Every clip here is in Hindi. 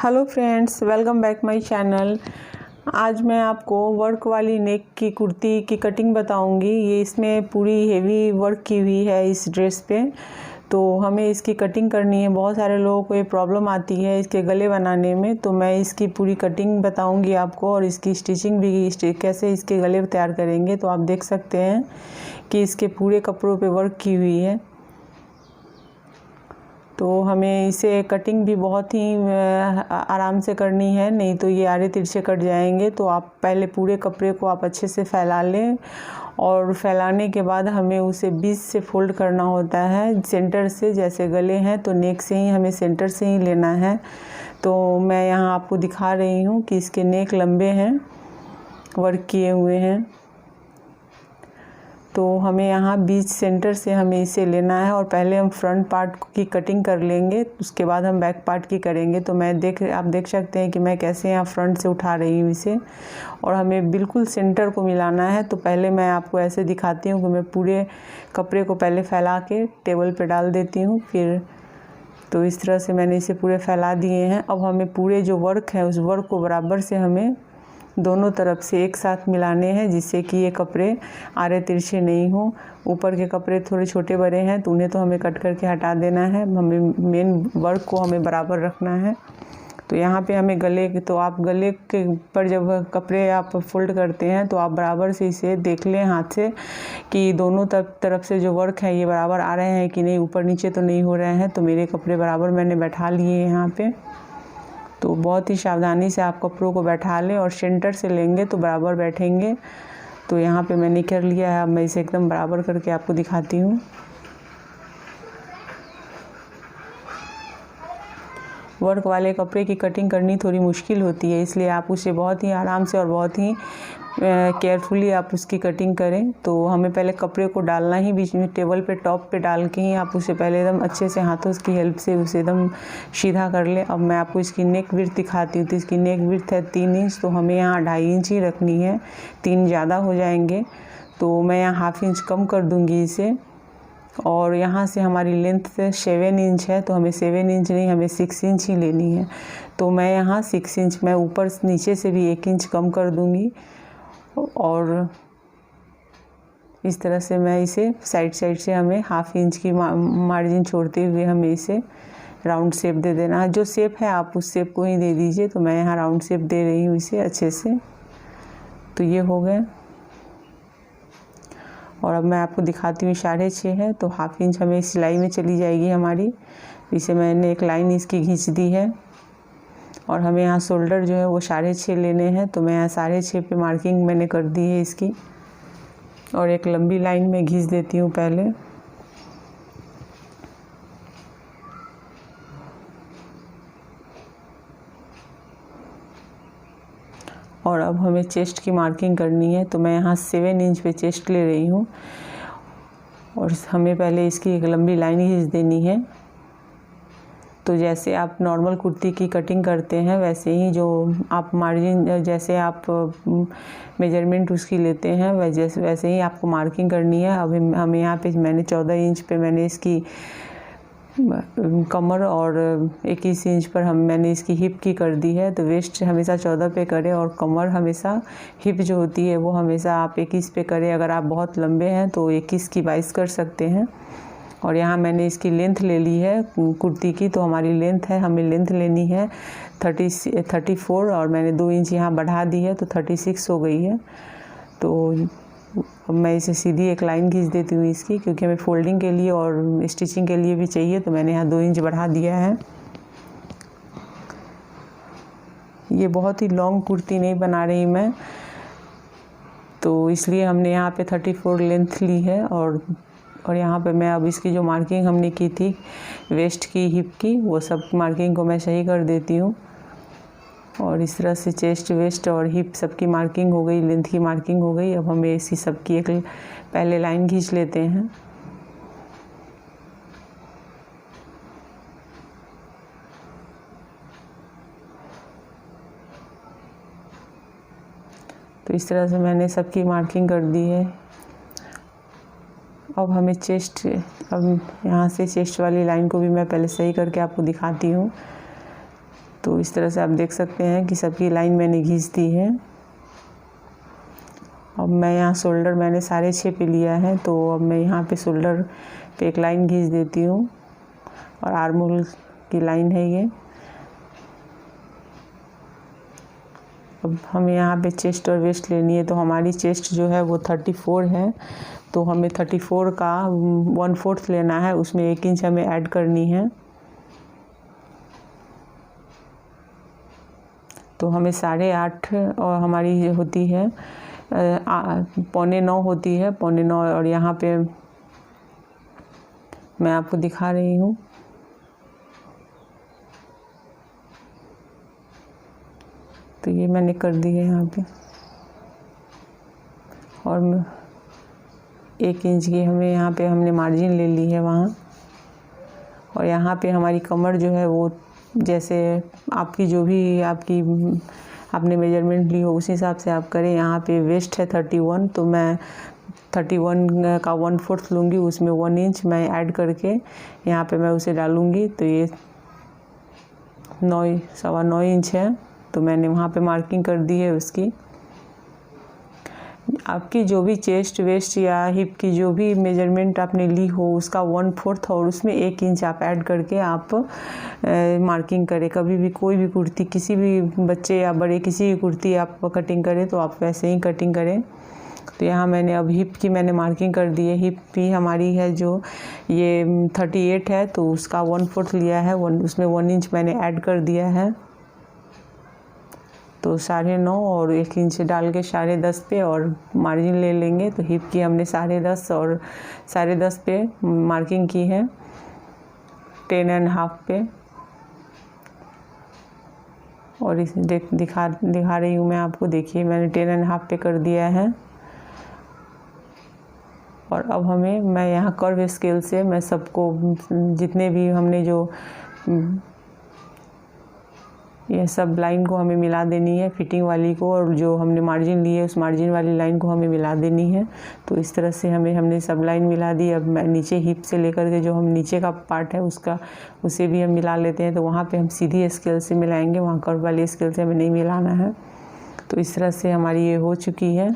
Hello friends, welcome back my channel. आज मैं आपको वर्क वाली नेक की कुर्ती की कटिंग बताऊंगी। ये इसमें पूरी हेवी वर्क की हुई है इस ड्रेस पे, तो हमें इसकी कटिंग करनी है। बहुत सारे लोगों को ये प्रॉब्लम आती है इसके गले बनाने में, तो मैं इसकी पूरी कटिंग बताऊंगी आपको और इसकी स्टिचिंग भी कैसे इसके गले तैयार करेंगे। तो आप देख सकते हैं कि इसके पूरे कपड़ों पे वर्क की हुई है। तो हमें इसे कटिंग भी बहुत ही आराम से करनी है, नहीं तो ये आड़े तिरछे कट जाएंगे। तो आप पहले पूरे कपड़े को आप अच्छे से फैला लें और फैलाने के बाद हमें उसे बीच से फोल्ड करना होता है, सेंटर से। जैसे गले हैं तो नेक से ही हमें सेंटर से ही लेना है। तो मैं यहाँ आपको दिखा रही हूँ कि इसके नेक लंबे हैं, वर्क किए हुए हैं। तो हमें यहाँ बीच सेंटर से हमें इसे लेना है और पहले हम फ्रंट पार्ट की कटिंग कर लेंगे, उसके बाद हम बैक पार्ट की करेंगे। तो आप देख सकते हैं कि मैं कैसे यहाँ फ्रंट से उठा रही हूँ इसे, और हमें बिल्कुल सेंटर को मिलाना है। तो पहले मैं आपको ऐसे दिखाती हूँ कि मैं पूरे कपड़े को पहले फैला के टेबल पे डाल देती हूँ। फिर तो इस तरह से मैंने इसे पूरे फैला दिए हैं। अब हमें पूरे जो वर्क है उस वर्क को बराबर से हमें दोनों तरफ से एक साथ मिलाने हैं, जिससे कि ये कपड़े आड़े तिरछे नहीं हो। ऊपर के कपड़े थोड़े छोटे बड़े हैं तो उन्हें तो हमें कट करके हटा देना है, हमें मेन वर्क को हमें बराबर रखना है। तो यहाँ पे हमें तो आप गले के ऊपर जब कपड़े आप फोल्ड करते हैं तो आप बराबर से इसे देख लें हाथ से कि दोनों तरफ से जो वर्क है ये बराबर आ रहे हैं कि नहीं, ऊपर नीचे तो नहीं हो रहे हैं। तो मेरे कपड़े बराबर मैंने बैठा लिए यहाँ पे। तो बहुत ही सावधानी से आप कपड़ों को बैठा लें और सेंटर से लेंगे तो बराबर बैठेंगे। तो यहाँ पे मैंने कर लिया है। अब मैं इसे एकदम बराबर करके आपको दिखाती हूँ। वर्क वाले कपड़े की कटिंग करनी थोड़ी मुश्किल होती है, इसलिए आप उसे बहुत ही आराम से और बहुत ही केयरफुली आप उसकी कटिंग करें। तो हमें पहले कपड़े को डालना ही बीच में टेबल पे टॉप पे डाल के ही आप उसे पहले एकदम अच्छे से हाथों की हेल्प से उसे एकदम सीधा कर लें। अब मैं आपको इसकी नेक विड्थ दिखाती हूँ। तो इसकी नेक विड्थ है 3 इंच, तो हमें यहाँ 2.5 इंच ही रखनी है, 3 ज़्यादा हो जाएंगे। तो मैं यहाँ हाफ इंच कम कर दूँगी इसे। और यहाँ से हमारी लेंथ 7 इंच है, तो हमें 7 इंच नहीं, हमें 6 इंच ही लेनी है। तो मैं यहाँ 6 इंच, मैं ऊपर नीचे से भी 1 इंच कम कर दूँगी। और इस तरह से मैं इसे साइड से हमें हाफ इंच की मार्जिन छोड़ते हुए हमें इसे राउंड शेप दे देना है। जो शेप है आप उस शेप को ही दे दीजिए। तो मैं यहाँ राउंड शेप दे रही हूँ इसे अच्छे से। तो ये हो गए। और अब मैं आपको दिखाती हूँ 6.5 है, तो हाफ इंच हमें सिलाई में चली जाएगी हमारी। इसे मैंने एक लाइन इसकी खींच दी है और हमें यहाँ शोल्डर जो है वो 6.5 लेने हैं। तो मैं यहाँ 6.5 पे मार्किंग मैंने कर दी है इसकी, और एक लंबी लाइन में खींच देती हूँ पहले। और अब हमें चेस्ट की मार्किंग करनी है। तो मैं यहाँ 7 इंच पे चेस्ट ले रही हूँ और हमें पहले इसकी एक लंबी लाइन खींच देनी है। तो जैसे आप नॉर्मल कुर्ती की कटिंग करते हैं वैसे ही जो आप मार्जिन, जैसे आप मेजरमेंट उसकी लेते हैं वैसे ही आपको मार्किंग करनी है। अब हमें यहाँ पे मैंने 14 इंच पे मैंने इसकी कमर और 21 इंच पर मैंने इसकी हिप की कर दी है। तो वेस्ट हमेशा 14 पे करें और कमर हमेशा, हिप जो होती है वो हमेशा आप 21 पे करें। अगर आप बहुत लंबे हैं तो 21 की 22 कर सकते हैं। और यहाँ मैंने इसकी लेंथ ले ली है कुर्ती की। तो हमारी लेंथ है, हमें लेंथ लेनी है 34 और मैंने 2 इंच यहाँ बढ़ा दी है, तो 36 हो गई है। तो अब मैं इसे सीधी एक लाइन खींच देती हूँ इसकी, क्योंकि हमें फोल्डिंग के लिए और स्टिचिंग के लिए भी चाहिए। तो मैंने यहाँ 2 इंच बढ़ा दिया है। ये बहुत ही लॉन्ग कुर्ती नहीं बना रही मैं, तो इसलिए हमने यहाँ पे 34 लेंथ ली है। और यहाँ पे मैं अब इसकी जो मार्किंग हमने की थी वेस्ट की, हिप की, वो सब मार्किंग को मैं सही कर देती हूँ। और इस तरह से चेस्ट, वेस्ट और हिप सबकी मार्किंग हो गई, लेंथ की मार्किंग हो गई। अब हमें इसी सब की एक पहले लाइन खींच लेते हैं। तो इस तरह से मैंने सबकी मार्किंग कर दी है। अब हमें अब यहाँ से चेस्ट वाली लाइन को भी मैं पहले सही करके आपको दिखाती हूँ। तो इस तरह से आप देख सकते हैं कि सबकी लाइन मैंने खींच दी है। अब मैं यहाँ शोल्डर मैंने 6.5 पे लिया है, तो अब मैं यहाँ पे शोल्डर पे एक लाइन खींच देती हूँ और आर्म होल की लाइन है ये। अब हमें यहाँ पे चेस्ट और वेस्ट लेनी है, तो हमारी चेस्ट जो है वो 34 है, तो हमें 34 का 1/4 लेना है, उसमें 1 इंच हमें ऐड करनी है। तो हमें 8.5 और हमारी होती है 8:45 होती है, 8:45, और यहाँ पे मैं आपको दिखा रही हूँ। तो ये मैंने कर दी है यहाँ पे, और 1 इंच की हमें यहाँ पे हमने मार्जिन ले ली है वहाँ। और यहाँ पे हमारी कमर जो है वो जैसे आपकी जो भी आपने मेजरमेंट ली हो उस हिसाब से आप करें। यहाँ पे वेस्ट है 31, तो मैं 31 का 1/4 लूँगी, उसमें 1 इंच मैं ऐड करके यहाँ पे मैं उसे डालूँगी। तो ये 9.25 इंच है, तो मैंने वहाँ पे मार्किंग कर दी है उसकी। आपकी जो भी चेस्ट वेस्ट या हिप की जो भी मेजरमेंट आपने ली हो उसका 1/4 और उसमें 1 इंच आप ऐड करके आप मार्किंग करें। कभी भी कोई भी कुर्ती, किसी भी बच्चे या बड़े किसी भी कुर्ती आप कटिंग करें तो आप वैसे ही कटिंग करें। तो यहाँ मैंने अब हिप की मैंने मार्किंग कर दी है। हिप भी हमारी है जो ये 38 है, तो उसका 1/4 लिया है, उसमें 1 इंच मैंने ऐड कर दिया है। तो 9.5 और 1 इंच डाल के 10.5 पे और मार्जिन ले लेंगे। तो हिप की हमने 10.5 और 10.5 पे मार्किंग की है 10.5 पे। और इस दिखा रही हूँ मैं आपको, देखिए मैंने 10.5 पे कर दिया है। और अब मैं यहाँ कर्व स्केल से मैं सबको जितने भी हमने जो ये सब लाइन को हमें मिला देनी है, फिटिंग वाली को, और जो हमने मार्जिन ली है उस मार्जिन वाली लाइन को हमें मिला देनी है। तो इस तरह से हमने सब लाइन मिला दी। अब मैं नीचे हिप से लेकर के जो हम नीचे का पार्ट है उसे भी हम मिला लेते हैं। तो वहाँ पे हम सीधी स्केल से मिलाएंगे, वहाँ कर्व वाली स्केल से हमें नहीं मिलाना है। तो इस तरह से हमारी ये हो चुकी है।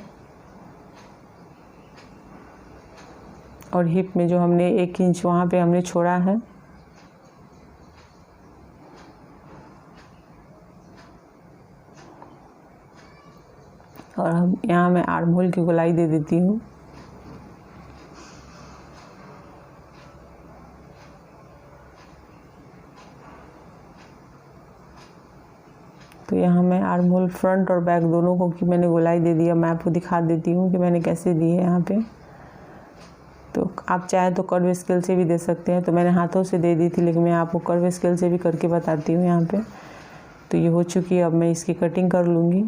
और हिप में जो हमने 1 इंच वहाँ पे हमने छोड़ा है, और हम यहाँ मैं आर्म होल की गोलाई दे देती हूँ। तो यहाँ मैं आर्म होल फ्रंट और बैक दोनों को की मैंने गोलाई दे दिया। मैं आपको दिखा देती हूँ कि मैंने कैसे दी है यहाँ पे। तो आप चाहे तो कर्व स्केल से भी दे सकते हैं, तो मैंने हाथों से दे दी थी, लेकिन मैं आपको कर्व स्केल से भी करके बताती हूँ यहाँ पे। तो ये हो चुकी है, अब मैं इसकी कटिंग कर लूँगी।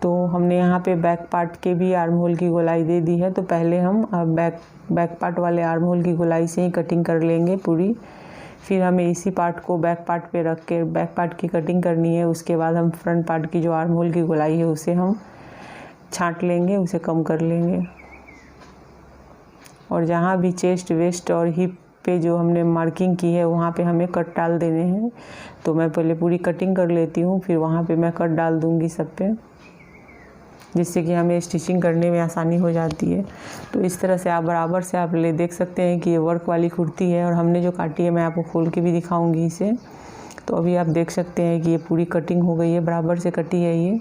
तो हमने यहाँ पे बैक पार्ट के भी आर्म होल की गोलाई दे दी है, तो पहले हम बैक पार्ट वाले आर्म होल की गोलाई से ही कटिंग कर लेंगे पूरी। फिर हमें इसी पार्ट को बैक पार्ट पे रख के बैक पार्ट की कटिंग करनी है। उसके बाद हम फ्रंट पार्ट की जो आर्म होल की गोलाई है उसे हम छांट लेंगे, उसे कम कर लेंगे। और जहाँ भी चेस्ट वेस्ट और हिप पे जो हमने मार्किंग की है वहाँ पे हमें कट डाल देने हैं। तो मैं पहले पूरी कटिंग कर लेती हूँ, फिर वहाँ पे मैं कट डाल दूँगी सब पे, जिससे कि हमें स्टिचिंग करने में आसानी हो जाती है। तो इस तरह से आप बराबर से आप देख सकते हैं कि ये वर्क वाली कुर्ती है, और हमने जो काटी है मैं आपको खोल के भी दिखाऊंगी इसे। तो अभी आप देख सकते हैं कि ये पूरी कटिंग हो गई है, बराबर से कटी है ये।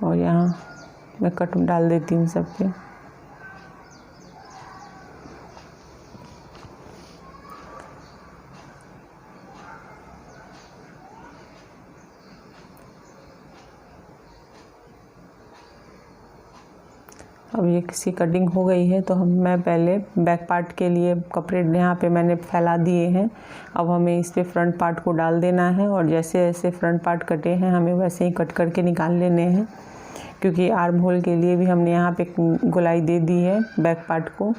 और यहाँ मैं कट डाल देती हूँ सब पे। अब ये किसी कटिंग हो गई है, तो मैं पहले बैक पार्ट के लिए कपड़े यहाँ पे मैंने फैला दिए हैं। अब हमें इस पे फ्रंट पार्ट को डाल देना है, और जैसे जैसे फ्रंट पार्ट कटे हैं हमें वैसे ही कट करके निकाल लेने हैं, क्योंकि आर्म होल के लिए भी हमने यहाँ पे गोलाई दे दी है बैक पार्ट को।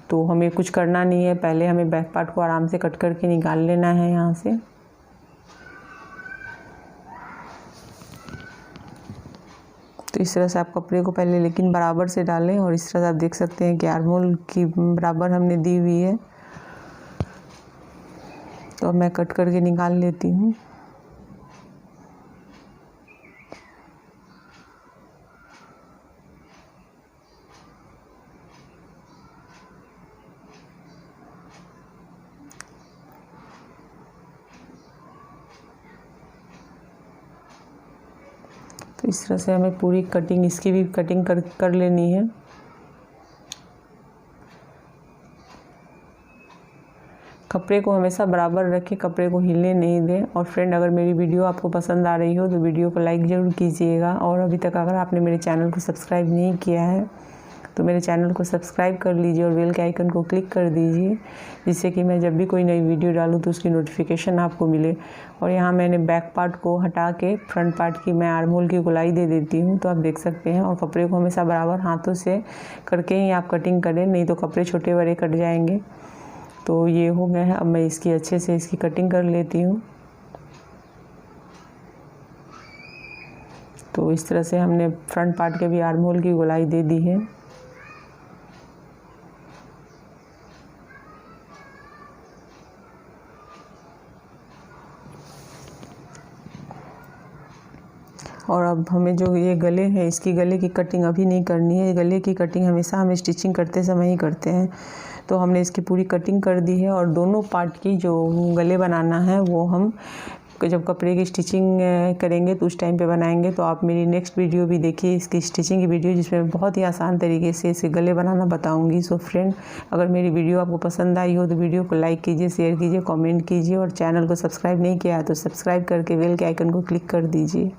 तो हमें कुछ करना नहीं है, पहले हमें बैक पार्ट को आराम से कट करके निकाल लेना है यहाँ से। तो तो इस तरह से आप कपड़े को पहले लेकिन बराबर से डालें, और इस तरह से आप देख सकते हैं कि आर्म होल की बराबर हमने दी हुई है। तो अब मैं कट करके निकाल लेती हूँ। तो इस तरह से हमें पूरी कटिंग, इसकी भी कटिंग कर लेनी है। कपड़े को हमेशा बराबर रखें, कपड़े को हिलने नहीं दें। और फ्रेंड, अगर मेरी वीडियो आपको पसंद आ रही हो तो वीडियो को लाइक ज़रूर कीजिएगा, और अभी तक अगर आपने मेरे चैनल को सब्सक्राइब नहीं किया है तो मेरे चैनल को सब्सक्राइब कर लीजिए और बेल के आइकन को क्लिक कर दीजिए, जिससे कि मैं जब भी कोई नई वीडियो डालूँ तो उसकी नोटिफिकेशन आपको मिले। और यहाँ मैंने बैक पार्ट को हटा के फ्रंट पार्ट की मैं आर्म होल की गोलाई दे देती हूँ, तो आप देख सकते हैं। और कपड़े को हमेशा बराबर हाथों से करके ही आप कटिंग करें, नहीं तो कपड़े छोटे बड़े कट जाएंगे। तो ये हो गया है। अब मैं इसकी अच्छे से इसकी कटिंग कर लेती हूँ। तो इस तरह से हमने फ्रंट पार्ट के भी आर्म होल की गोलाई दे दी है। और अब हमें जो ये गले हैं, इसकी गले की कटिंग अभी नहीं करनी है। गले की कटिंग हमेशा हम स्टिचिंग करते समय ही करते हैं। तो हमने इसकी पूरी कटिंग कर दी है, और दोनों पार्ट की जो गले बनाना है वो हम जब कपड़े की स्टिचिंग करेंगे तो उस टाइम पे बनाएंगे। तो आप मेरी नेक्स्ट वीडियो भी देखिए, इसकी स्टिचिंग की वीडियो, जिसमें बहुत ही आसान तरीके से इसे गले बनाना बताऊंगी। सो फ्रेंड, अगर मेरी वीडियो आपको पसंद आई हो तो वीडियो को लाइक कीजिए, शेयर कीजिए, कमेंट कीजिए, और चैनल को सब्सक्राइब नहीं किया है तो सब्सक्राइब करके बेल के आइकन को क्लिक कर दीजिए।